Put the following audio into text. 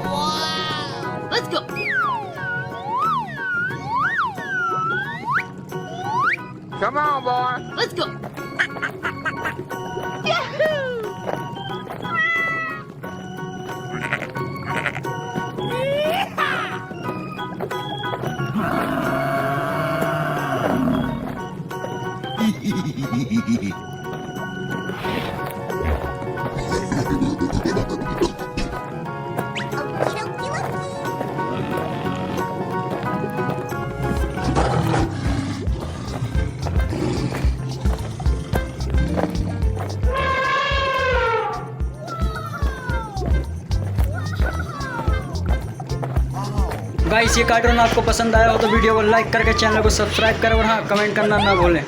Wow! Let's go! Come on, boy. Let's go! Yahoo! Guys ये cartoon आपको पसंद आया हो तो वीडियो को लाइक करके चैनल को सब्सक्राइब करें और हाँ कमेंट करना ना भूलें।